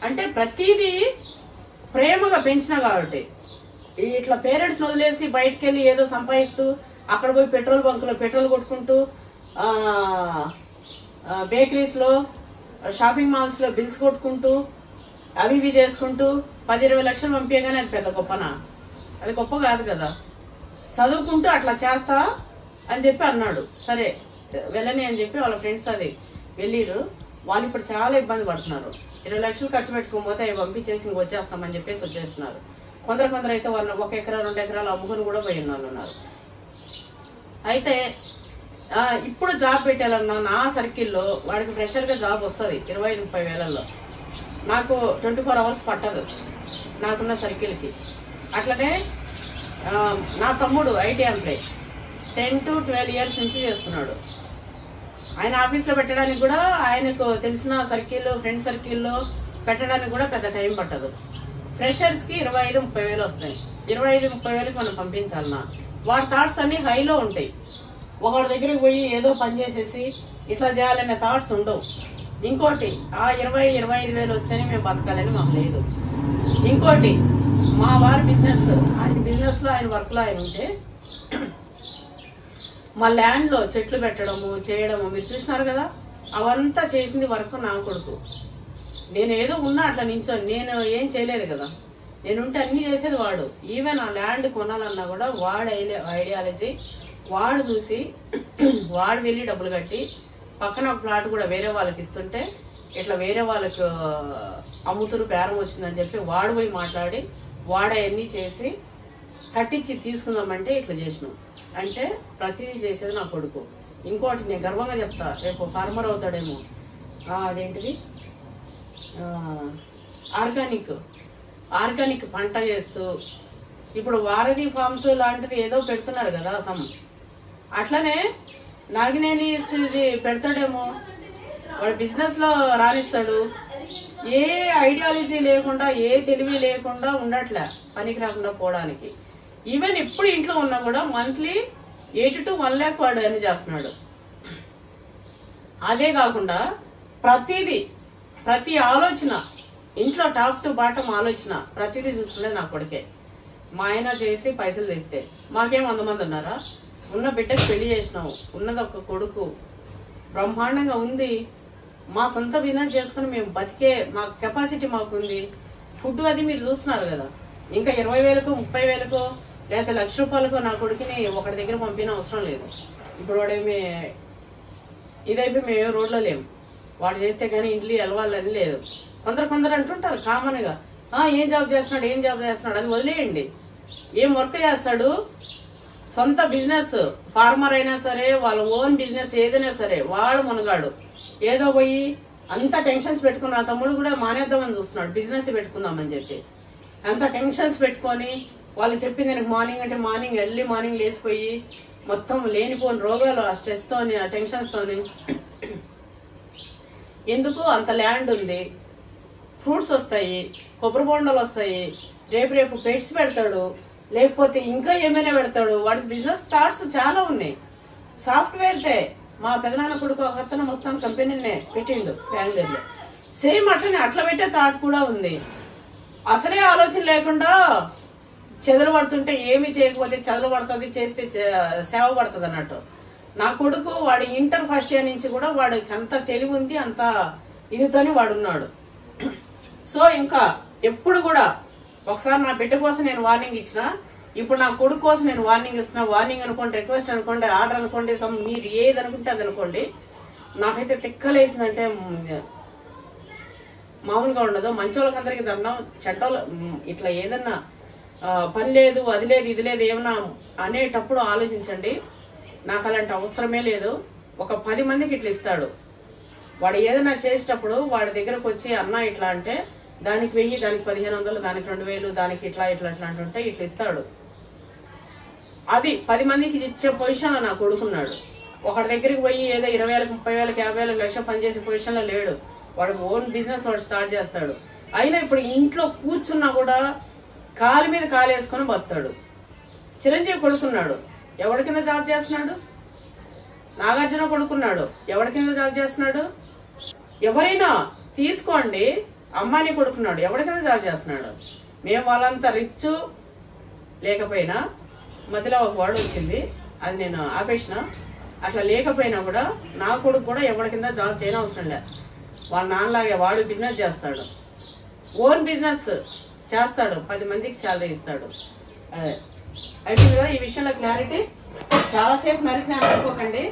అంటే ప్రతిదీ ప్రేమగా పెంచిన కాబట్టి ఇట్లా పేరెంట్స్ వదిలేసి బయటకు వెళ్ళి ఏదో సంపాదిస్తూ అక్కడ పోయి పెట్రోల్ బంకులో పెట్రోల్ కొట్టుకుంటూ బేకరీస్ లో షాపింగ్ మాల్స్ లో బిల్స్ కొట్టుకుంటూ అవి ఇవి చేసుకుంటూ 10-20 లక్షలు పంపించగానే అది పెద్ద గొప్పనా? అది గొప్ప కాదు కదా. చదువుకుంటూ అట్లా చేస్తా అని చెప్పి అన్నాడు. సరే వెళ్ళని అని చెప్పి వాళ్ళ ఫ్రెండ్స్ అది వెళ్ళిరు. వాళ్ళు ఇప్పుడు చాలా ఇబ్బంది పడుతున్నారు. 20 లక్షలు ఖర్చు పెట్టుకోకపోతే అవి పంపించేసి ఇంక వచ్చేస్తామని చెప్పేసి వచ్చేస్తున్నారు. కొందరు అయితే వాళ్ళు 1 ఎకరా 2 ఎకరాలు అమ్ముకొని కూడా పోయిన వాళ్ళు ఉన్నారు. అయితే ఇప్పుడు జాబ్ పెట్టాలన్నా నా సర్కిల్లో వాడికి ఫ్రెషర్ గా జాబ్ వస్తుంది 25-30 వేలల్లో. నాకు 24 hours పట్టదు నాకున్న సర్కిల్కి. అట్లనే నా తమ్ముడు ఐటీ ఎంప్లాయ్ 10 to 12 years నుంచి చేస్తున్నాడు. ఆయన ఆఫీస్లో పెట్టడానికి కూడా ఆయనకు తెలిసిన సర్కిల్ ఫ్రెండ్ సర్కిల్లో పెట్టడానికి కూడా పెద్ద టైం పట్టదు. ఫ్రెషర్స్కి 25-30 వేలు వస్తాయి. 25-30 వేలకు మనం పంపించాలన్నా వాడి థాట్స్ అన్ని హైలో ఉంటాయి. ఒకరి దగ్గరికి పోయి ఏదో పని చేసేసి ఇట్లా చేయాలనే థాట్స్ ఉండవు. ఇంకోటి 20-25 వేలు వస్తేనే మేము బతకాలని మాకు లేదు. ఇంకోటి మా వారి బిజినెస్, ఆయన బిజినెస్ లో ఆయన వర్క్ లో ఆయన ఉంటే మా ల్యాండ్ లో చెట్లు పెట్టడము చేయడము మీరు చూసినారు కదా. అవంతా చేసింది వర్క్ నా కొడుకు. నేను ఏదో ఉన్నా అట్లా నించొని నేను ఏం చేయలేదు కదా. నేనుంటే అన్ని చేసేది వాడు. ఈవెన్ ఆ ల్యాండ్ కొనాలన్నా కూడా వాడు ఐడియాలజీ వాడు చూసి వాడు వెళ్ళి డబ్బులు కట్టి పక్కన ఒక ప్లాట్ కూడా వేరే వాళ్ళకి ఇస్తుంటే ఇట్లా వేరే వాళ్ళకు అమ్ముతురు బేరం వచ్చిందని చెప్పి వాడు పోయి మాట్లాడి వాడు అవన్నీ చేసి కట్టించి తీసుకుందామంటే ఇట్లా చేసినాం. అంటే ప్రతిదీ చేసేది నా కొడుకు. ఇంకోటి నేను గర్వంగా చెప్తా, రేపు ఫార్మర్ అవుతాడేమో. అదేంటిది ఆర్గానిక్ పంట చేస్తూ ఇప్పుడు వారధి ఫార్మ్స్ లాంటిది ఏదో పెడుతున్నారు కదా అట్లనే నాగినేని ఇది పెడతాడేమో. వాడు బిజినెస్ లో రాణిస్తాడు. ఏ ఐడియాలజీ లేకుండా ఏ తెలివి లేకుండా ఉండట్లే పనికి రాకుండా పోవడానికి. ఈవెన్ ఇప్పుడు ఇంట్లో ఉన్నా కూడా మంత్లీ 8 to 1 lakh వాడు అని చేస్తున్నాడు. అదే కాకుండా ప్రతి ఆలోచన ఇంట్లో టాప్ టు బాటం ఆలోచన ప్రతిదీ చూసుకునేది నా కొడుకే. మా ఆయన చేసి పైసలు తెస్తే మాకేం 100 మంది ఉన్నారా? ఉన్న బిడ్డకు పెళ్లి చేసినావు, ఉన్నది ఒక కొడుకు, బ్రహ్మాండంగా ఉంది. మా సొంత బిజినెస్ చేసుకుని మేము బతికే మా కెపాసిటీ మాకుంది. ఫుడ్ అది మీరు చూస్తున్నారు కదా. ఇంకా 20 వేలకు 30 వేలకు లేకపోతే 1 లక్ష రూపాయలకు నా కొడుకుని ఒకటి దగ్గర పంపిన అవసరం లేదు. ఇప్పుడు వాడేమి ఇదైపోయి మేము రోడ్లో లేము. వాడు చేస్తే కానీ ఇంట్లో వెళ్ళవాలని లేదు. కొందరు అంటుంటారు కామన్ గా ఏం జాబ్ చేస్తున్నాడు అది వదిలేయండి. ఏం వర్క్ చేస్తాడు? సొంత బిజినెస్, ఫార్మర్ అయినా సరే వాళ్ళ ఓన్ బిజినెస్ ఏదైనా సరే వాడు మునగాడు. ఏదో పోయి అంత టెన్షన్స్ పెట్టుకుని నా తమ్ముడు కూడా మానేద్దామని చూస్తున్నాడు, బిజినెస్ పెట్టుకుందామని చెప్పి. అంత టెన్షన్స్ పెట్టుకొని వాళ్ళు చెప్పింది నాకు మార్నింగ్ ఎర్లీ మార్నింగ్ లేచిపోయి మొత్తం లేనిపోని రోగాలు ఆ స్ట్రెస్ తోని ఆ టెన్షన్స్ తోని. ఎందుకు అంత ల్యాండ్ ఉంది, ఫ్రూట్స్ వస్తాయి, కొబ్బరి బొండలు వస్తాయి, రేపు పెట్స్ పెడతాడు, లేకపోతే ఇంకా ఏమైనా పెడతాడు. వాడికి బిజినెస్ థాట్స్ చాలా ఉన్నాయి. సాఫ్ట్వేర్ మా పెదనాన్న కొడుకు ఒకతను మొత్తం కంపెనీనే పెట్టిండు బెంగళూరులో. సేమ్ అట్లా పెట్టే థాట్ కూడా ఉంది. అసలే ఆలోచన లేకుండా చెదలు పడుతుంటే ఏమి చేయకపోతే చెదలు పడుతుంది, చేస్తే సేవ పడుతుంది అన్నట్టు. నా కొడుకు వాడు ఇంటర్ ఫస్ట్ ఇయర్ నుంచి కూడా వాడికి అంత తెలివి ఉంది, అంత ఇదితోని వాడున్నాడు. సో ఇంకా ఎప్పుడు కూడా ఒకసారి నా బిడ్డ కోసం నేను వార్నింగ్ ఇచ్చిన, ఇప్పుడు నా కొడుకు కోసం నేను వార్నింగ్ ఇస్తున్నా. వార్నింగ్ అనుకోండి, రిక్వెస్ట్ అనుకోండి, ఆర్డర్ అనుకోండి, మీరు ఏది అనుకుంటే అది అనుకోండి. నాకైతే తిక్కలేసిందంటే మామూలుగా ఉండదు. మంచి వాళ్ళకందరికీ దండం, చెడ్డోళ్ళు ఇట్లా ఏదన్నా పని లేదు అది లేదు ఇది లేదు ఏమన్నా అనేటప్పుడు ఆలోచించండి. నాకు అలాంటి అవసరమే లేదు. ఒక 10 మందికి ఇట్లా ఇస్తాడు. వాడు ఏదైనా చేసేటప్పుడు వాడి దగ్గరకు వచ్చి అన్న ఇట్లా అంటే దానికి 1000, దానికి 1500, దానికి 2000, దానికి ఇట్లా అంటుంటే ఇట్లా ఇస్తాడు. అది 10 మందికి ఇచ్చే పొజిషన్ లో నా కొడుకున్నాడు. ఒకటి దగ్గరికి పోయి ఏదో 20 వేలకు 30 వేలకు 50 వేలకు 1 లక్ష పనిచేసే పొజిషన్ లో లేడు. వాడు ఓన్ బిజినెస్ వాడు స్టార్ట్ చేస్తాడు. అయినా ఇప్పుడు ఇంట్లో కూర్చున్నా కూడా కాలు మీద కాలు వేసుకొని బతాడు. చిరంజీవి కొడుకున్నాడు, ఎవరి కింద జాబ్ చేస్తున్నాడు? నాగార్జున కొడుకున్నాడు, ఎవరి కింద జాబ్ చేస్తున్నాడు? ఎవరైనా తీసుకోండి, అమ్మాని కొడుకున్నాడు, ఎవరి కింద జాబ్ చేస్తున్నాడు? మేము వాళ్ళంతా రిచ్ లేకపోయినా, మధ్యలో ఒక వర్డ్ వచ్చింది, అది నేను ఆపేసిన. అట్లా లేకపోయినా కూడా నా కొడుకు కూడా ఎవరి కింద జాబ్ చేయని అవసరం లేదు. వాళ్ళ నాన్నలాగే వాడు బిజినెస్ చేస్తాడు, ఓన్ బిజినెస్ చేస్తాడు, 10 మందికి శాలరీ ఇస్తాడు. అదే అయిపోయింది కదా ఈ విషయంలో క్లారిటీ. చాలాసేపు మరి అనుకోకండి,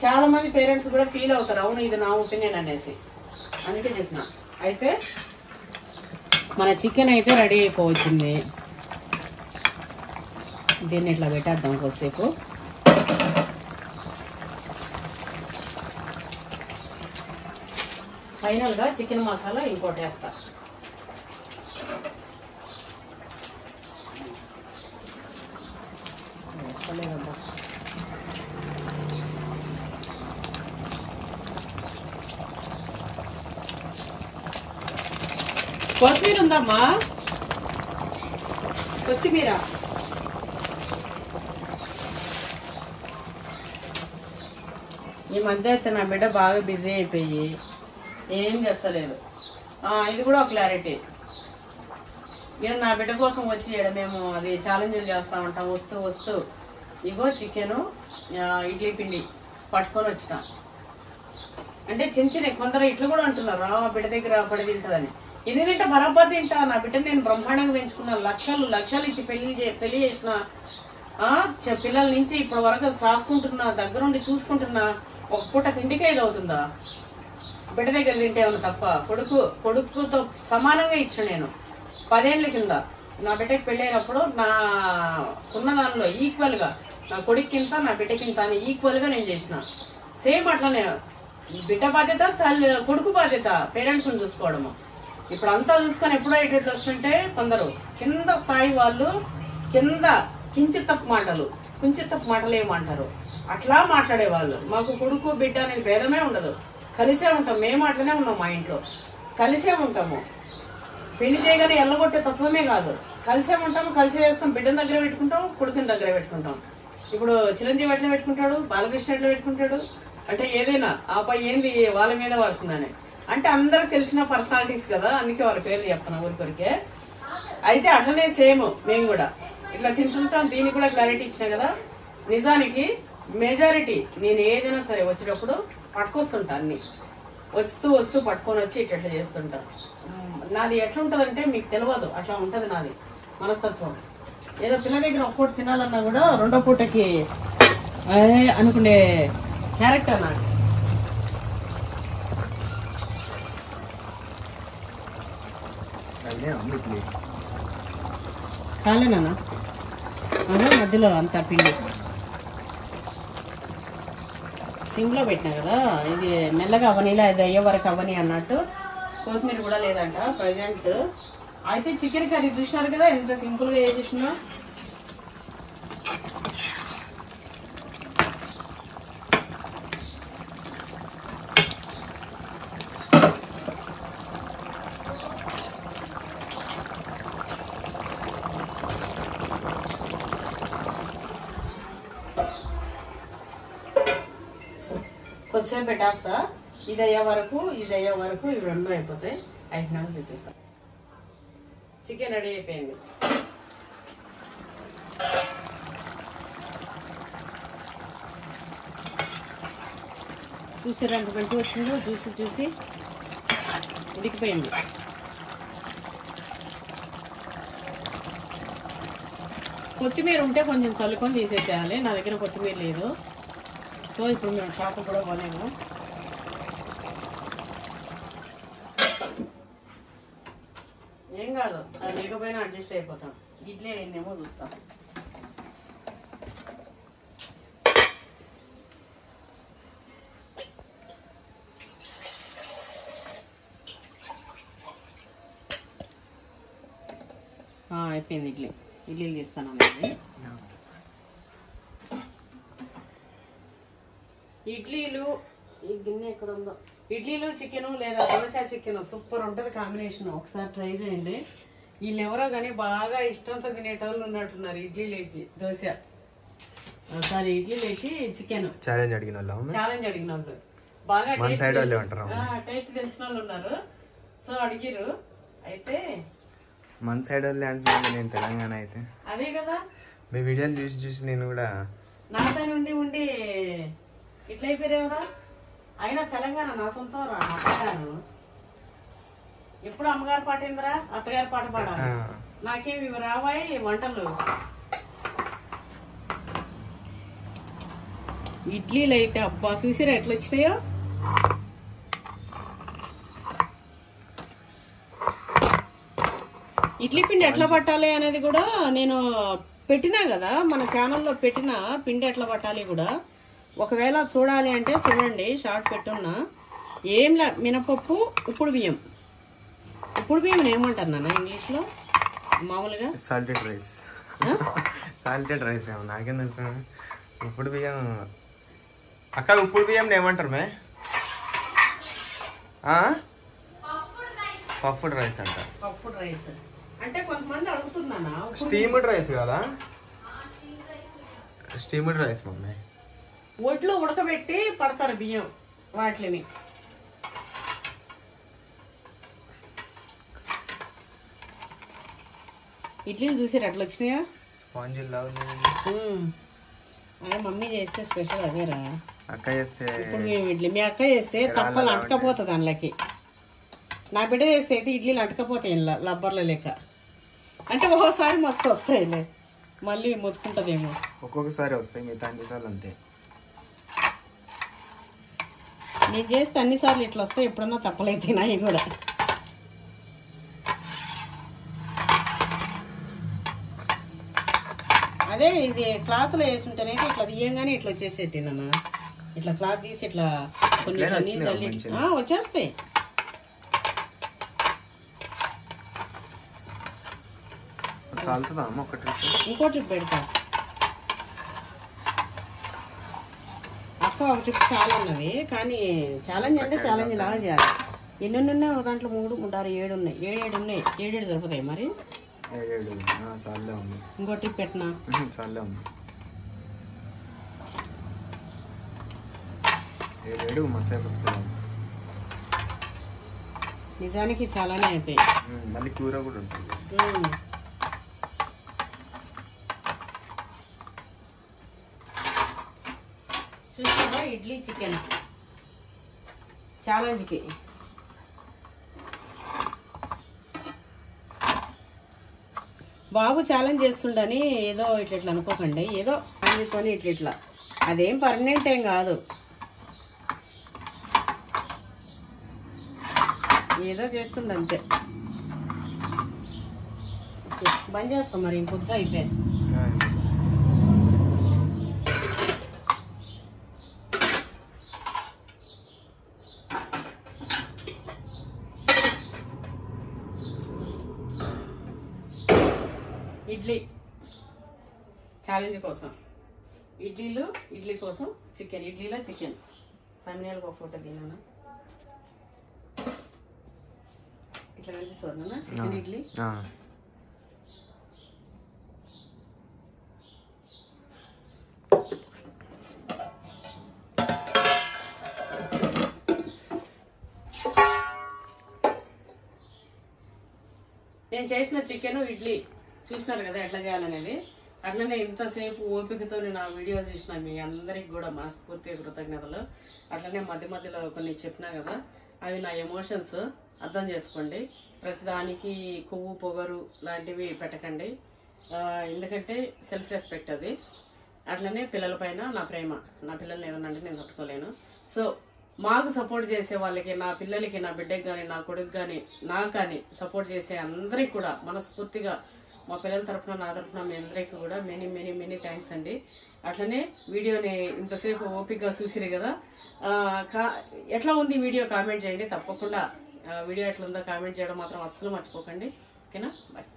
చాలా మంది పేరెంట్స్ కూడా ఫీల్ అవుతారు, అవును ఇది నా ఒపీనియన్ అనేసి, అందుకే చెప్పిన. అయితే మన చికెన్ అయితే రెడీ అయిపోవచ్చింది. దీన్ని ఇట్లా పెట్టేద్దాం కొద్దిసేపు. ఫైనల్గా చికెన్ మసాలా ఇంకోటి వేస్తా. కొత్తిమీర ఉందమ్మా, కొత్తిమీర. ఈ మధ్య అయితే నా బిడ్డ బాగా బిజీ అయిపోయి ఏం చేస్తలేదు. ఇది కూడా ఒక క్లారిటీ. ఈడ నా బిడ్డ కోసం వచ్చి ఈడ మేము అది ఛాలెంజ్ చేస్తూ ఉంటాం. వస్తూ వస్తూ ఇగో చికెను ఇడ్లీ పిండి పట్టుకొని వచ్చిన. అంటే చిన్న చిన్న కొందరు ఇట్లు కూడా అంటున్నారు, బిడ్డ దగ్గర పడి తింటుందని. ఎన్ని తింటా బరాబర్ తింటా. నా బిడ్డని నేను బ్రహ్మాండంగా పెంచుకున్నా, లక్షలు లక్షలు ఇచ్చి పెళ్లి చేసిన పిల్లల నుంచి ఇప్పటి వరకు సాక్కుంటున్నా, దగ్గరుండి చూసుకుంటున్నా. ఒక పూట తిండికే ఇది అవుతుందా? బిడ్డ దగ్గర తింటే ఏమన్నా తప్ప? కొడుకుతో సమానంగా ఇచ్చిన నేను 10 ఏళ్ళ కింద నా బిడ్డకి పెళ్ళైనప్పుడు నా ఉన్న దానిలో ఈక్వల్ గా నా కొడుక్కింత నా బిడ్డకింత అని ఈక్వల్ గా నేను చేసిన. సేమ్ అట్లానే బిడ్డ బాధ్యత, కొడుకు బాధ్యత, పేరెంట్స్ ని చూసుకోవడము. ఇప్పుడు అంతా చూసుకొని ఎప్పుడో ఇట్లా వస్తుంటే కొందరు కింద స్థాయి వాళ్ళు కింద కుంచితప్పు మాటలు ఏమంటారు అట్లా మాట్లాడేవాళ్ళు. మాకు కొడుకు బిడ్డ అనేది భేదమే ఉండదు, కలిసే ఉంటాం. మేము అట్లనే ఉన్నాం, మా ఇంట్లో కలిసే ఉంటాము. పెళ్లి చేయగానే ఎల్లగొట్టే తత్వమే కాదు, కలిసే ఉంటాము, కలిసే చేస్తాం. బిడ్డని దగ్గర పెట్టుకుంటాం, కొడుకుని దగ్గర పెట్టుకుంటాం. ఇప్పుడు చిరంజీవి ఎట్లా పెట్టుకుంటాడు, బాలకృష్ణ ఎట్లా పెట్టుకుంటాడు అంటే ఏదైనా ఆపై ఏంది వాళ్ళ మీద పడుతుందని. అంటే అందరికి తెలిసిన పర్సనాలిటీస్ కదా, అందుకే వాళ్ళ పేర్లు చెప్తున్నా ఊరికొరికే. అయితే అట్లనే సేమ్ మేము కూడా ఇట్లా తింటుంటాం. దీనికి కూడా క్లారిటీ ఇచ్చినా కదా. నిజానికి మెజారిటీ నేను ఏదైనా సరే వచ్చేటప్పుడు పట్టుకొస్తుంటా, అన్ని వస్తూ పట్టుకొని వచ్చి ఇట్లా చేస్తుంటా. నాది ఎట్లా ఉంటుందంటే మీకు తెలియదు, అట్లా ఉంటుంది నాది మనస్తత్వం. ఏదో పిల్ల దగ్గర ఒక్కటి తినాలన్నా కూడా రెండో పూటకి అనుకునే క్యారెక్టర్ నాకు. కాలేనా అదే మధ్యలో అంతా పిండి సిమ్లో పెట్టినా కదా, ఇది మెల్లగా అవనీలా ఇది అయ్యే వరకు అవని అన్నట్టు. కొత్తిమీర కూడా లేదంట ప్రజెంట్. అయితే చికెన్ కర్రీ చూసినారు కదా ఎంత సింపుల్గా చేసేసినా. కొద్దిసేపు పెట్టేస్తా, ఇది అయ్యే వరకు ఇవి రెండు అయిపోతాయి. అయిపోయినాక చూపిస్తా. చికెన్ రెడీ అయిపోయింది. చూసారా ఎంత మంచిగా వచ్చిందో, చూసి ఉడికిపోయింది. కొత్తిమీర ఉంటే కొంచెం చల్లుకొని తీసేసేయాలి, నా దగ్గర కొత్తిమీర లేదు. సో ఇప్పుడు మేము షాపు కూడా పోలేము. ఏం కాదు, అది లేకపోయినా అడ్జస్ట్ అయిపోతాం. ఇడ్లీ అయిందేమో చూస్తాం. అయిపోయింది. ఇడ్లీలు తీస్తాను. ఇడ్లీలు ఈ గిన్నె ఎక్కడ ఉందో. ఇడ్లీలు చికెన్ లేదా దోశ చికెన్ సూపర్ ఉంటుంది కాంబినేషన్. ఒకసారి ట్రై చేయండి. వీళ్ళు ఎవరో కానీ బాగా ఇష్టంతో తినేటోళ్ళు ఉన్నట్టున్నారు. ఇడ్లీలోకి దోశ, సారీ ఇడ్లీలోకి చికెన్ ఛాలెంజ్ అడిగిన వాళ్ళు బాగా టేస్ట్ తెలిసిన వాళ్ళు ఉన్నారు. సో అడిగిరు. అయితే మన సైడ్ వాళ్ళే అంటున్నాను నేను, తెలంగాణ అయితే. అదే కదా, మీ వీడియోలు చూసి నేను కూడా నాతో ఉండి ఇట్లా అయిపోయారేవరా. అయినా తెలంగాణ నా సొంతం రా. అత్తగారు ఎప్పుడు అమ్మగారు పాటిందిరా, అత్తగారు పాట పాడాలి. నాకేమి ఇవి రావాయి వంటలు. ఇడ్లీలు అయితే అబ్బా చూసిరా ఎట్లా వచ్చినాయో. ఇడ్లీ పిండి ఎట్లా పట్టాలి అనేది కూడా నేను పెట్టినా కదా, మన ఛానల్లో పెట్టిన పిండి ఎట్లా పట్టాలి కూడా. ఒకవేళ చూడాలి అంటే చూడండి, షార్ట్ పెట్టున్నా. ఏం లే, మినపప్పు, ఉప్పుడు బియ్యం. ఉప్పుడు బియ్యం ఏమంటారు నాన్న ఇంగ్లీష్లో మామూలుగా? Salted rice. సాల్టెడ్ రైస్ ఏమో నాకేం తెలుసు. ఉప్పుడు బియ్యం అక్క, ఉప్పుడు బియ్యం ఏమంటారు మే? పఫ్డ్ రైస్ అంట. పఫ్డ్ రైస్ అంటే కొంతమంది అడుగుతున్నానా, స్టీమ్డ్ రైస్ కదా? Steamed rice mummy. ఒడ్లు ఉడకబెట్టి పడతారు బియ్యం వాటిని. ఇడ్లీలు చూసారు ఎట్లా వచ్చినాయా? స్పాంజీ అదే మమ్మీ చేస్తే స్పెషల్ అదేరా. అక్క చేస్తే ఇప్పుడు మేము ఇడ్లీ, మీ అక్క చేస్తే తప్పలు అంటకపోతుంది అందులోకి. నా బిడ్డ చేస్తే అయితే ఇడ్లీలు అంటకపోతాయి ఇలా లబ్బర్లో లేక. అంటే ఒక్కోసారి మస్తు వస్తాయిలే, మళ్ళీ మొత్తుకుంటుందేమో. ఒక్కొక్కసారి వస్తాయి, మిగతా అన్నిసార్లు అంతే. నేను చేస్తే అన్నిసార్లు ఇట్లా వస్తాయి, ఎప్పుడన్నా తప్పలైతే నాయి కూడా. అదే ఇది క్లాత్లో వేసుంటేనైతే ఇట్లా తీయంగానే ఇట్లా వచ్చేసేటి నాన్న. ఇట్లా క్లాత్ తీసి ఇట్లా కొన్ని నీళ్ళు చల్లి వచ్చేస్తాయి. ఇంకో ట్రిప్ పెడతా అక్క. ఒక ట్రిప్ చాలా ఉన్నది కానీ ఛాలెంజ్ అంటే ఛాలెంజ్ లాగా చేయాలి. ఎన్ని ఉన్నాయి? ఒక దాంట్లో 3, 3, 6, 7 ఉన్నాయి. 7 ఉన్నాయి. 7 దొరుకుతాయి మరి. ఇంకో ట్రిప్ పెట్టినా చాలా ఉంది. 7 మసాలా నిజానికి చాలానే అవుతాయి. మళ్ళీ కూర కూడా ఉంటుంది. చూసావా ఇడ్లీ చికెన్ ఛాలెంజ్కి. బాబు ఛాలెంజ్ చేస్తుండని ఏదో ఇట్లా అనుకోకండి. ఏదో అందుకొని ఇట్లా అదేం పర్మనెంట్ ఏం కాదు, ఏదో చేస్తుండ అంతే. బంద్ చేస్తాం మరి, ఇంకొద్దా అయితే. ఇడ్లీ ఛాలెంజ్ కోసం ఇడ్లీ కోసం చికెన్. ఇడ్లీలో చికెన్. తమిళనాడుకి ఒక ఫోటో తిన్నాను. ఇట్లా కనిపిస్తుంది చికెన్ ఇడ్లీ. నేను చేసిన చికెన్ ఇడ్లీ చూసినారు కదా ఎట్లా చేయాలనేది. అట్లనే ఇంతసేపు ఓపికతో నా వీడియో చూసిన మీ అందరికి కూడా మనస్ఫూర్తిగా కృతజ్ఞతలు. అట్లనే మధ్యలో కొన్ని చెప్పినా కదా, అవి నా ఎమోషన్స్, అర్థం చేసుకోండి. ప్రతిదానికి కొవ్వు పొగరు లాంటివి పెట్టకండి, ఎందుకంటే సెల్ఫ్ రెస్పెక్ట్ అది. అట్లనే పిల్లలపైన నా ప్రేమ. నా పిల్లల్ని ఏదన్నా అంటే నేను తట్టుకోలేను. సో మాకు సపోర్ట్ చేసే వాళ్ళకి, నా పిల్లలకి, నా బిడ్డకి కానీ, నా కొడుకు కానీ, నాకు కానీ సపోర్ట్ చేసే అందరికి కూడా మనస్ఫూర్తిగా, మా పిల్లల తరఫున, నా తరఫున మీ అందరికీ కూడా మెనీ థ్యాంక్స్ అండి. అట్లనే వీడియోని ఇంతసేపు ఓపికగా చూసిరు కదా. ఎట్లా ఉంది వీడియో కామెంట్ చేయండి తప్పకుండా. వీడియో ఎట్లా ఉందో కామెంట్ చేయడం మాత్రం అస్సలు మర్చిపోకండి. ఓకేనా? బాయ్.